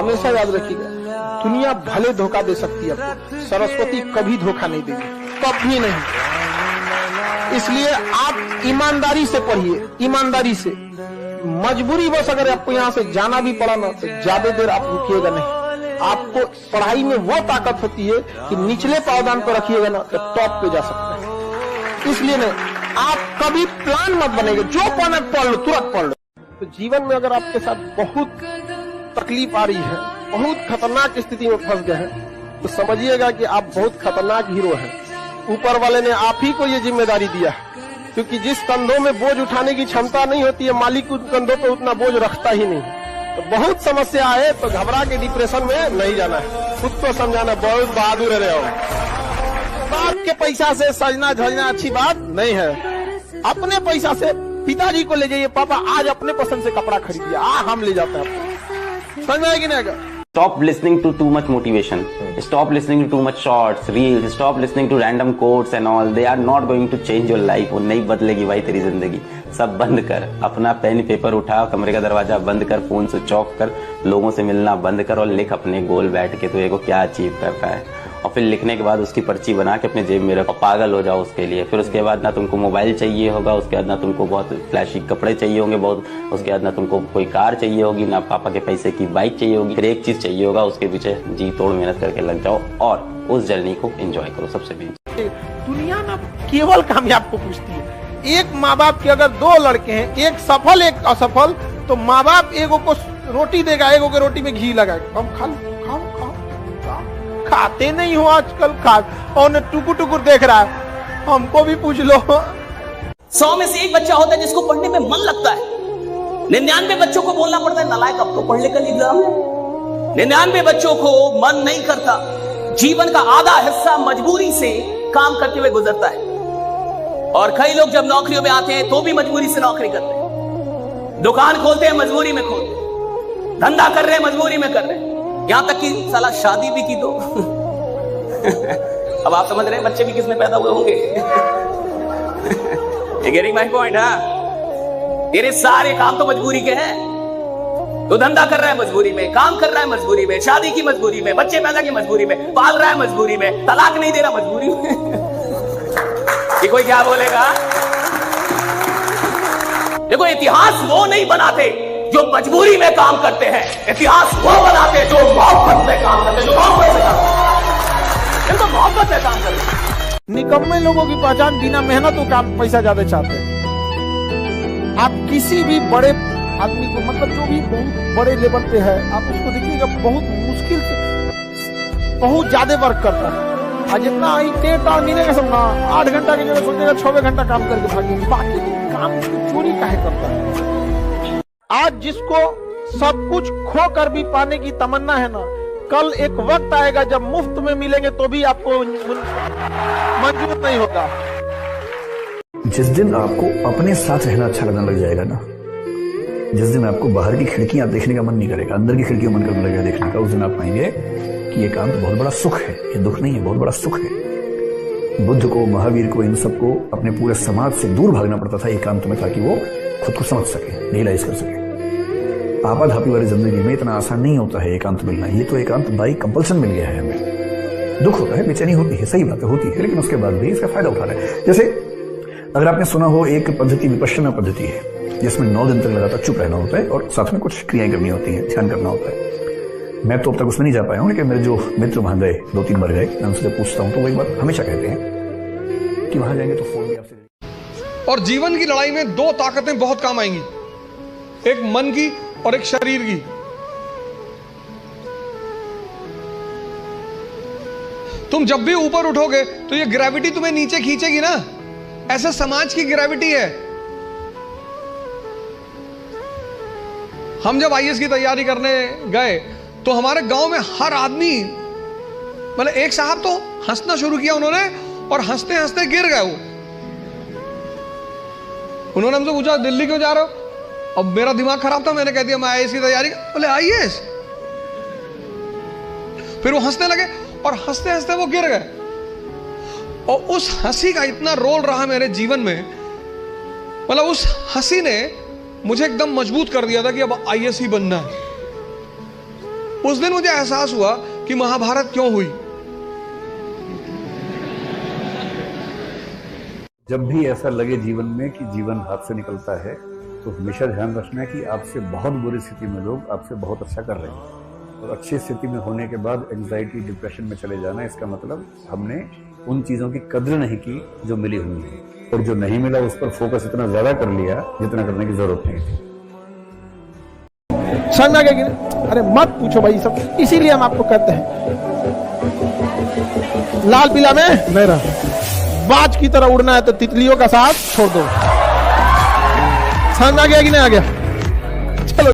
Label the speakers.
Speaker 1: हमेशा याद रखिएगा, दुनिया भले धोखा दे सकती है आपको, सरस्वती कभी धोखा नहीं देगी, कभी नहीं। इसलिए आप ईमानदारी से पढ़िए, ईमानदारी से। मजबूरी बस अगर आपको यहाँ से जाना भी पड़ा ना तो ज्यादा देर आप रुकिएगा नहीं। आपको पढ़ाई में वो ताकत होती है कि निचले पावदान पर रखिएगा ना तो टॉप पे जा सकते हैं। इसलिए नहीं, आप कभी प्लान मत बनेंगे, जो पढ़ना पढ़ लो, तुरंत पढ़ लो। तो जीवन में अगर आपके साथ बहुत तकलीफ आ रही है, बहुत खतरनाक स्थिति में फंस गए हैं, तो समझिएगा कि आप बहुत खतरनाक हीरो हैं। ऊपर वाले ने आप ही को ये जिम्मेदारी दिया है, क्योंकि जिस कंधों में बोझ उठाने की क्षमता नहीं होती है, मालिक उस कंधों पे उतना बोझ रखता ही नहीं। तो बहुत समस्या है तो घबरा के डिप्रेशन में नहीं जाना है, खुद को समझाना, बहुत बहादुर रहे हो। बाप के पैसा से सजना धजना अच्छी बात नहीं है। अपने पैसा से पिताजी को ले जाइए, पापा आज अपने पसंद से कपड़ा खरीदिए, हम ले जाते हैं आपको। समझ में कि नहीं?
Speaker 2: Stop listening to too much motivation. Stop listening to too much shorts, reels. Stop listening to random quotes and all. They are not going to change your life. वो नहीं बदलेगी भाई तेरी जिंदगी। सब बंद कर, अपना पेन पेपर उठा, कमरे का दरवाजा बंद कर, फोन स्विच ऑफ कर, लोगों से मिलना बंद कर और लिख अपने गोल बैठ के तो को क्या अचीव करना है। और फिर लिखने के बाद उसकी पर्ची बना के अपने जेब में रखो, पागल हो जाओ उसके लिए। फिर उसके बाद ना तुमको मोबाइल चाहिए होगा, उसके बाद ना तुमको बहुत फ्लैशी कपड़े चाहिए होंगे बहुत, उसके बाद ना तुमको कोई कार चाहिए होगी, ना पापा के पैसे की बाइक चाहिए होगी। फिर एक चीज चाहिए होगा, उसके पीछे जी तोड़ मेहनत करके लग जाओ और उस जर्नी को एंजॉय करो। सबसे मेन
Speaker 1: दुनिया ना केवल कामयाब को पूछती है। एक माँ बाप के अगर दो लड़के हैं, एक सफल एक असफल, तो माँ बाप एगो को रोटी देगा, एगो के रोटी में घी लगाएगा, हम खाओ, खाते नहीं हो आजकल, और टुकुर टुकुर देख रहा है। हमको भी पूछ लो।
Speaker 3: 100 में से एक बच्चा होता है जिसको पढ़ने में मन लगता है। 99 बच्चों को बोलना पड़ता है नालायक अब तो पढ़ ले, कल एग्जाम है। 99 बच्चों को मन नहीं करता। जीवन का आधा हिस्सा मजबूरी से काम करते हुए गुजरता है। और कई लोग जब नौकरियों में आते हैं तो भी मजबूरी से नौकरी करते हैं, दुकान खोलते हैं मजबूरी में खोलते हैं, धंधा कर रहे हैं मजबूरी में कर रहे हैं, यहां तक कि साला शादी भी की तो अब आप समझ रहे हैं बच्चे भी किसमें पैदा हुए होंगे। Getting my point? तेरे सारे काम तो मजबूरी के हैं। तो धंधा कर रहा है मजबूरी में, काम कर रहा है मजबूरी में, शादी की मजबूरी में, बच्चे पैदा की मजबूरी में, पाल रहा है मजबूरी में, तलाक नहीं दे रहा मजबूरी में। ये कोई क्या बोलेगा? देखो, इतिहास वो नहीं बनाते जो मजबूरी में काम करते हैं, इतिहास वो बनाते जो मोहब्बत में काम करते हैं, जो मोहब्बत में काम करते हैं, तो मोहब्बत में काम करते हैं।
Speaker 1: निकम्मे लोगों की पहचान बिना मेहनत और काम पैसा ज्यादा चाहते हैं। आप किसी भी बड़े आदमी को, मतलब जो भी बहुत बड़े लेवल पे है, आप उसको देखिएगा बहुत मुश्किल से बहुत ज्यादा वर्क करता है। और जितना मिलेगा सब ना 8 घंटा की जगह सोचेगा 6 घंटा काम करके भागेंगे, बाकी काम चोरी काहे करता है। आज जिसको सब कुछ खो कर भी पाने की तमन्ना है ना, कल एक वक्त आएगा जब मुफ्त में मिलेंगे तो भी आपको मंजूर नहीं होगा।
Speaker 4: जिस दिन आपको अपने साथ रहना अच्छा लगने लग जाएगा ना, जिस दिन आपको बाहर की खिड़कियां देखने का मन नहीं करेगा, अंदर की खिड़कियां मन करने लगेगा देखने का, उस दिन आप पाएंगे कि ये काम तो बहुत बड़ा सुख है, ये दुख नहीं है, बहुत बड़ा सुख है। बुद्ध को, महावीर को, इन सबको अपने पूरे समाज से दूर भागना पड़ता था एकांत में, ताकि वो खुद को समझ सके, रियलाइज कर सके। आपाधापी वाली जिंदगी में इतना आसान नहीं होता है एकांत मिलना। ये तो एकांत बाई कंपल्सन मिल गया है हमें। दुख होता है, बेचैनी होती है, सही बात है, होती है, लेकिन उसके बाद भी इसका फायदा उठा रहे हैं। जैसे अगर आपने सुना हो, एक पद्धति विपश्यना पद्धति है, जिसमें 9 दिन तक लगातार चुप रहना होता है और साथ में कुछ क्रियाएं करनी होती है, ध्यान करना होता है। मैं तो अब तक उसमें नहीं जा पाया हूं, लेकिन मेरे जो मित्र वहां गए, 2-3 बार गए, मैं उनसे पूछता हूं तो वही बात हमेशा कहते हैं कि वहां जाएंगे तो फोन भी आपसे।
Speaker 5: और जीवन की लड़ाई में 2 ताकतें बहुत काम आएंगी, एक मन की और एक शरीर की। तुम जब भी ऊपर उठोगे तो ये ग्रेविटी तुम्हें नीचे खींचेगी ना, ऐसा समाज की ग्रेविटी है। हम जब आईएएस की तैयारी करने गए तो हमारे गांव में हर आदमी, मतलब एक साहब तो हंसना शुरू किया उन्होंने, और हंसते हंसते गिर गए वो। उन्होंने हमसे पूछा दिल्ली क्यों जा रहे हो? अब मेरा दिमाग खराब था, मैंने कह दिया मैं आईएएस की तैयारी। बोले आईएएस? फिर वो हंसने लगे और हंसते हंसते वो गिर गए। और उस हंसी का इतना रोल रहा मेरे जीवन में, मतलब उस हंसी ने मुझे एकदम मजबूत कर दिया था कि अब आईएएस ही बनना है। उस दिन मुझे एहसास हुआ कि महाभारत क्यों हुई।
Speaker 4: जब भी ऐसा लगे जीवन में कि जीवन हाथ से निकलता है, तो हमेशा ध्यान रखना कि आपसे बहुत बुरी स्थिति में लोग आपसे बहुत अच्छा कर रहे हैं, और अच्छी स्थिति में होने के बाद एंजाइटी डिप्रेशन में चले जाना, इसका मतलब हमने उन चीजों की कद्र नहीं की जो मिली हुई है, और जो नहीं मिला उस पर फोकस इतना ज्यादा कर लिया जितना करने की जरूरत नहीं थी।
Speaker 1: समझ में आ गया कि नहीं? अरे मत पूछो भाई सब, इसीलिए हम आपको कहते हैं लाल पीला में नहीं रह, बाज की तरह उड़ना है तो तितलियों का साथ छोड़ दो। समझ में आ गया कि नहीं आ गया?